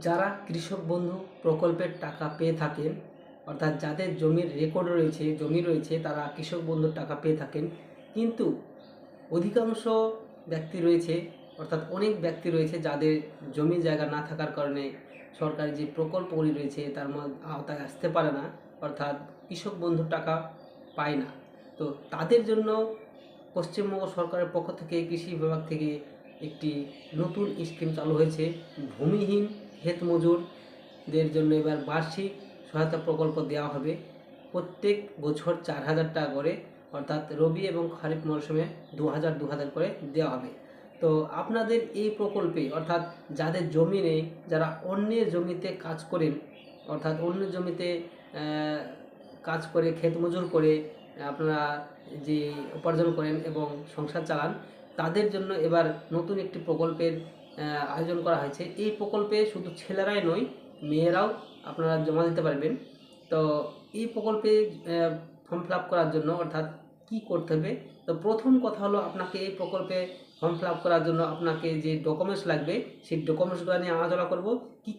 যারা কৃষক বন্ধু প্রকল্পের টাকা পেয়ে থাকেন, অর্থাৎ যাদের জমির রেকর্ড রয়েছে, জমি রয়েছে, তারা কৃষক বন্ধুর টাকা পেয়ে থাকেন। কিন্তু অধিকাংশ ব্যক্তি রয়েছে, অর্থাৎ অনেক ব্যক্তি রয়েছে যাদের জমি জায়গা না থাকার কারণে সরকারি যে প্রকল্পগুলি রয়েছে তার আওতায় আসতে পারে না, অর্থাৎ কৃষক বন্ধুর টাকা পায় না। তো তাদের জন্য পশ্চিমবঙ্গ সরকারের পক্ষ থেকে কৃষি বিভাগ থেকে একটি নতুন স্কিম চালু হয়েছে। ভূমিহীন ক্ষেত মজুরদের জন্য এবার বার্ষিক সহায়তা প্রকল্প দেওয়া হবে। প্রত্যেক বছর 4,000 টাকা করে, অর্থাৎ রবি এবং খরিফ মরশুমে 2,000 করে দেওয়া হবে। তো আপনাদের এই প্রকল্পে, অর্থাৎ যাদের জমি নেই, যারা অন্যের জমিতে কাজ করেন, অর্থাৎ অন্যের জমিতে কাজ করে ক্ষেত মজুর করে আপনারা যে উপার্জন করেন এবং সংসার চালান, তাদের জন্য এবার নতুন একটি প্রকল্পের আয়োজন করা হয়েছে। এই প্রকল্পে শুধু ছেলেরাই নয়, মেয়েরাও আপনারা জমা দিতে পারবেন। তো এই প্রকল্পে ফর্ম ফিল আপ করার জন্য, অর্থাৎ কি করতে হবে, তো প্রথম কথা হলো আপনাকে এই প্রকল্পে ফর্ম ফিল আপ করার জন্য আপনাকে যে ডকুমেন্টস লাগবে সেই ডকুমেন্টসগুলো নিয়ে আলোচনা করব।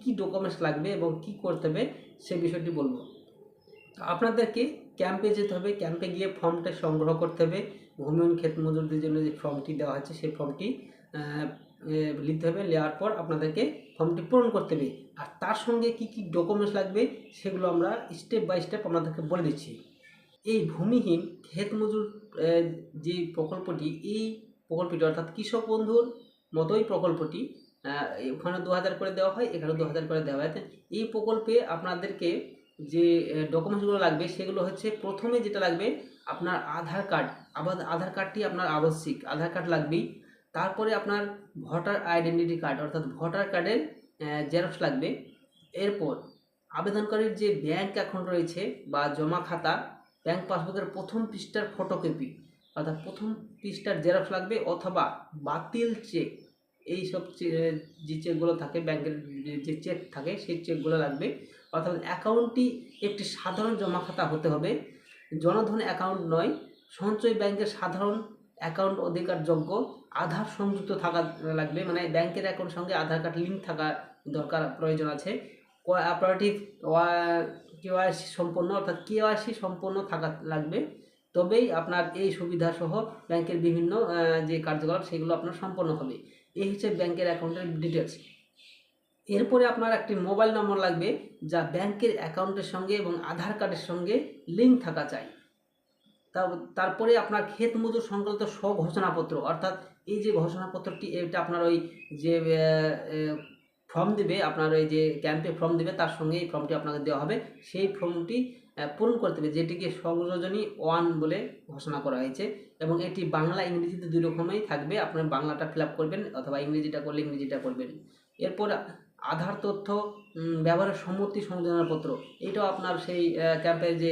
কি ডকুমেন্টস লাগবে এবং কি করতে হবে সে বিষয়টি বলবো। আপনাদেরকে ক্যাম্পে যেতে হবে, ক্যাম্পে গিয়ে ফর্মটা সংগ্রহ করতে হবে। ভূমিহীন ক্ষেত মজুরদের জন্য যে ফর্মটি দেওয়া হয়েছে সেই ফর্মটি লিখতে হবে। নেওয়ার পর আপনাদেরকে ফর্মটি পূরণ করতে হবে। আর তার সঙ্গে কি ডকুমেন্টস লাগবে সেগুলো আমরা স্টেপ বাই স্টেপ আপনাদেরকে বলে দিচ্ছি। এই ভূমিহীন ক্ষেত মজুর যে প্রকল্পটি, এই প্রকল্পটি অর্থাৎ কৃষক বন্ধুর মতোই প্রকল্পটি, ওখানে 2,000 করে দেওয়া হয়, এখানে 2,000 করে দেওয়া হয়। এই প্রকল্পে আপনাদেরকে যে ডকুমেন্টসগুলো লাগবে সেগুলো হচ্ছে, প্রথমে যেটা লাগবে আপনার আধার কার্ড। আধার কার্ডটি আপনার আবশ্যিক, আধার কার্ড লাগবেই। তারপরে আপনার ভোটার আইডেন্টিটি কার্ড, অর্থাৎ ভোটার কার্ডের জেরক্স লাগবে। এরপর আবেদনকারীর যে ব্যাংক অ্যাকাউন্ট রয়েছে বা জমা খাতা, ব্যাংক পাসবুকের প্রথম পৃষ্ঠার ফটোকপি, অর্থাৎ প্রথম পৃষ্ঠার জেরক্স লাগবে, অথবা বাতিল চেক, এইসব যে চেকগুলো থাকে, ব্যাংকের যে চেক থাকে সেই চেকগুলো লাগবে। অর্থাৎ অ্যাকাউন্টটি একটি সাধারণ জমা খাতা হতে হবে, জনধন অ্যাকাউন্ট নয়। সঞ্চয় ব্যাংকের সাধারণ অ্যাকাউন্ট অধিকারযোগ্য, আধার সংযুক্ত থাকা লাগবে, মানে ব্যাংকের অ্যাকাউন্টের সঙ্গে আধার কার্ড লিঙ্ক থাকা দরকার, প্রয়োজন আছে। কোঅপারেটিভ কেওয়াইসি সম্পন্ন, অর্থাৎ কেওয়াইসি সম্পন্ন থাকা লাগবে, তবেই আপনার এই সুবিধা সহ ব্যাংকের বিভিন্ন যে কার্যকলাপ সেগুলো আপনার সম্পন্ন হবে। এই হচ্ছে ব্যাংকের অ্যাকাউন্টের ডিটেলস। এরপরে আপনার একটি মোবাইল নম্বর লাগবে যা ব্যাংকের অ্যাকাউন্টের সঙ্গে এবং আধার কার্ডের সঙ্গে লিঙ্ক থাকা চাই। তারপরে আপনার ক্ষেত মজুর সংক্রান্ত স্বঘোষণাপত্র, অর্থাৎ এই যে ঘোষণাপত্রটি, এটা আপনার ওই যে ফর্ম দেবে, আপনার ওই যে ক্যাম্পে ফর্ম দেবে তার সঙ্গে এই ফর্মটি আপনাকে দেওয়া হবে। সেই ফর্মটি পূরণ করতে হবে, যেটিকে সংযোজনী 1 বলে ঘোষণা করা হয়েছে, এবং এটি বাংলা ইংরেজিতে দুই রকমই থাকবে। আপনার বাংলাটা ফিল আপ করবেন অথবা ইংরেজিটা করলে ইংরেজিটা করবেন। এরপর আধার তথ্য ব্যবহারের সম্মতি সংযোজনপত্র, এটাও আপনার সেই ক্যাম্পে যে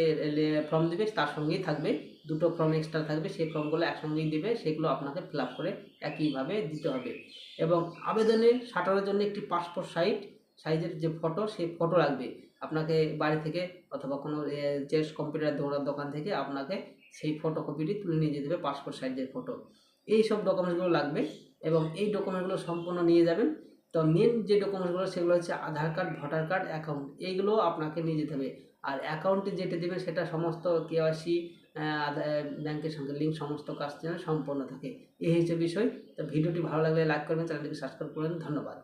ফর্ম দেবে তার সঙ্গেই থাকবে। দুটো ফর্ম এক্সট্রা থাকবে, সেই ফর্মগুলো একসঙ্গেই দেবে, সেগুলো আপনাকে ফিল আপ করে একইভাবে দিতে হবে। এবং আবেদনে সাঁটানোর জন্য একটি পাসপোর্ট সাইজের যে ফটো, সেই ফটো লাগবে। আপনাকে বাড়ি থেকে অথবা কোনো জেরক্স কম্পিউটার দোকান থেকে আপনাকে সেই ফটোকপিটি তুলে নিয়ে যেতে হবে, পাসপোর্ট সাইজের ফটো। এই সব ডকুমেন্টসগুলো লাগবে এবং এই ডকুমেন্টগুলো সম্পূর্ণ নিয়ে যাবেন। তো মেন যে ডকুমেন্টসগুলো সেগুলো হচ্ছে আধার কার্ড, ভোটার কার্ড, অ্যাকাউন্ট, এইগুলো আপনাকে নিয়ে যেতে হবে। আর অ্যাকাউন্টে যেটা দেবেন সেটা সমস্ত কেওয়াইসি ব্যাংকের সঙ্গে লিঙ্ক, সমস্ত কাজ যেন সম্পন্ন থাকে। এই হচ্ছে বিষয়। তো ভিডিওটি ভালো লাগলে লাইক করবেন, চ্যানেলটিকে সাবস্ক্রাইব করবেন। ধন্যবাদ।